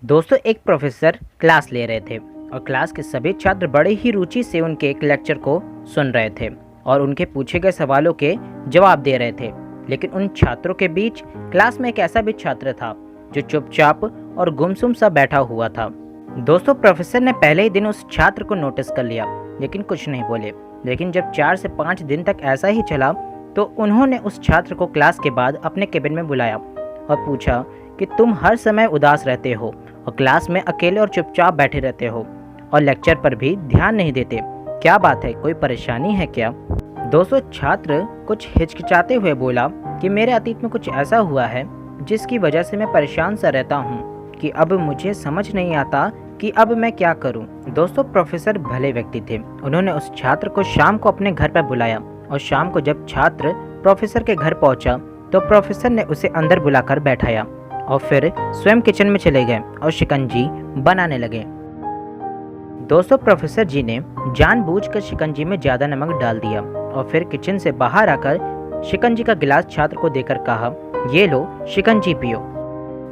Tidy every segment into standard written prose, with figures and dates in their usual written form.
दोस्तों एक professor class ले रहे थे और क्लास के सभी छात्र बड़े ही रुचि से उनके एक लेक्चर को सुन रहे थे और उनके पूछे गए सवालों के जवाब दे रहे थे। लेकिन उन छात्रों के बीच क्लास में एक ऐसा भी छात्र था जो चुपचाप और गुमसुम सा बैठा हुआ था। दोस्तों प्रोफेसर ने पहले ही दिन उस छात्र को नोटिस कर लिया लेकिन कुछ नहीं बोले। लेकिन जब 4 से 5 दिन तक ऐसा ही चला तो उन्होंने उस छात्र को क्लास के बाद अपने केबिन में बुलाया और पूछा कि तुम हर समय उदास रहते हो और क्लास में अकेले और चुपचाप बैठे रहते हो और लेक्चर पर भी ध्यान नहीं देते, क्या बात है, कोई परेशानी है क्या? दोस्तों छात्र कुछ हिचकिचाते हुए बोला कि मेरे अतीत में कुछ ऐसा हुआ है जिसकी वजह से मैं परेशान सा रहता हूँ कि अब मुझे समझ नहीं आता कि अब मैं क्या करूँ। दोस्तों प्रोफेसर भले व्यक्ति थे। उन्होंने उस छात्र को शाम को अपने घर पर बुलाया और शाम को जब छात्र प्रोफेसर के घर पहुंचा तो प्रोफेसर ने उसे अंदर बुलाकर बैठाया और फिर स्वयं किचन में चले गए और शिकंजी बनाने लगे। दोस्तों प्रोफेसर जी ने जानबूझकर शिकंजी में ज़्यादा नमक डाल दिया और फिर किचन से बाहर आकर शिकंजी का गिलास छात्र को देकर कहा, ये लो शिकंजी पियो।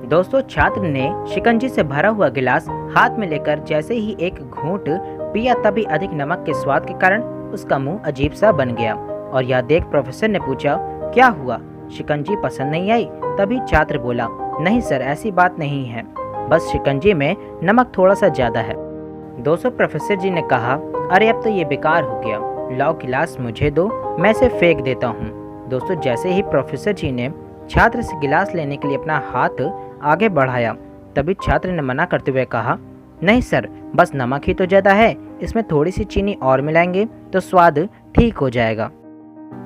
दोस्तों छात्र ने शिकंजी से भरा हुआ गिलास हाथ में लेकर जैसे ही एक घूंट पिया तभी अधिक नमक के स्वाद के कारण उसका मुंह अजीब सा बन गया। और यह देख प्रोफेसर ने पूछा, क्या हुआ, शिकंजी पसंद नहीं आई? तभी छात्र बोला, नहीं सर, ऐसी बात नहीं है, बस शिकंजी में नमक थोड़ा सा ज़्यादा है। दोस्तों प्रोफेसर जी ने कहा, अरे अब तो ये बेकार हो गया, लाओ गिलास मुझे दो, मैं इसे फेंक देता हूँ। दोस्तों जैसे ही प्रोफेसर जी ने छात्र से गिलास लेने के लिए अपना हाथ आगे बढ़ाया तभी छात्र ने मना करते हुए कहा, नहीं सर, बस नमक ही तो ज़्यादा है, इसमें थोड़ी सी चीनी और मिलाएंगे तो स्वाद ठीक हो जाएगा।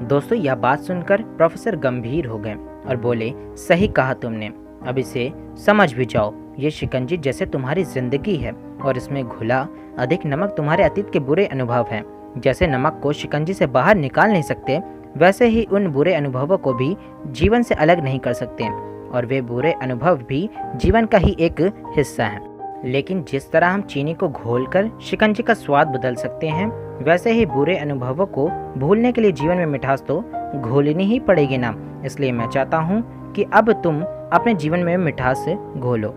दोस्तों यह बात सुनकर प्रोफेसर गंभीर हो गए और बोले, सही कहा तुमने, अब इसे समझ भी जाओ, ये शिकंजी जैसे तुम्हारी जिंदगी है और इसमें घुला अधिक नमक तुम्हारे अतीत के बुरे अनुभव हैं। जैसे नमक को शिकंजी से बाहर निकाल नहीं सकते वैसे ही उन बुरे अनुभवों को भी जीवन से अलग नहीं कर सकते और वे बुरे अनुभव भी जीवन का ही एक हिस्सा हैं। लेकिन जिस तरह हम चीनी को घोलकर शिकंजी का स्वाद बदल सकते हैं वैसे ही बुरे अनुभवों को भूलने के लिए जीवन में मिठास तो घोलनी ही पड़ेगी ना। इसलिए मैं चाहता हूँ कि अब तुम अपने जीवन में मिठास घोलो।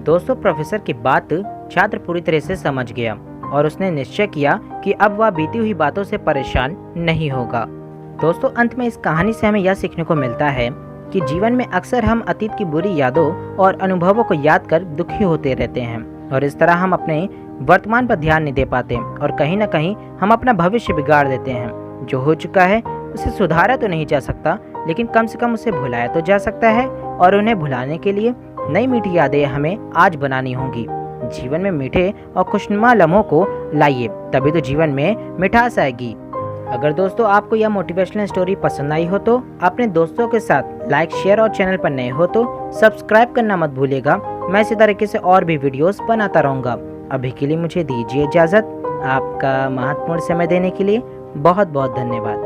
दोस्तों प्रोफेसर की बात छात्र पूरी तरह से समझ गया और उसने निश्चय किया कि अब वह बीती हुई बातों से परेशान नहीं होगा। दोस्तों अंत में इस कहानी से हमें यह सीखने को मिलता है कि जीवन में अक्सर हम अतीत की बुरी यादों और अनुभवों को याद कर दुखी होते रहते हैं और इस तरह हम अपने वर्तमान पर ध्यान नहीं दे पाते और कहीं ना कहीं हम अपना भविष्य बिगाड़ देते हैं। जो हो चुका है उसे सुधारा तो नहीं जा सकता लेकिन कम से कम उसे भुलाया तो जा सकता है और उन्हें भुलाने के लिए नई मीठी यादें हमें आज बनानी होंगी। जीवन में मीठे और खुशनुमा लम्हों को लाइए, तभी तो जीवन में मिठास आएगी। अगर दोस्तों आपको यह मोटिवेशनल स्टोरी पसंद आई हो तो अपने दोस्तों के साथ लाइक, शेयर और चैनल पर नए हो तो सब्सक्राइब करना मत भूलिएगा। मैं इसी तरीके से और भी वीडियोस बनाता रहूँगा। अभी के लिए मुझे दीजिए इजाज़त। आपका महत्वपूर्ण समय देने के लिए बहुत बहुत धन्यवाद।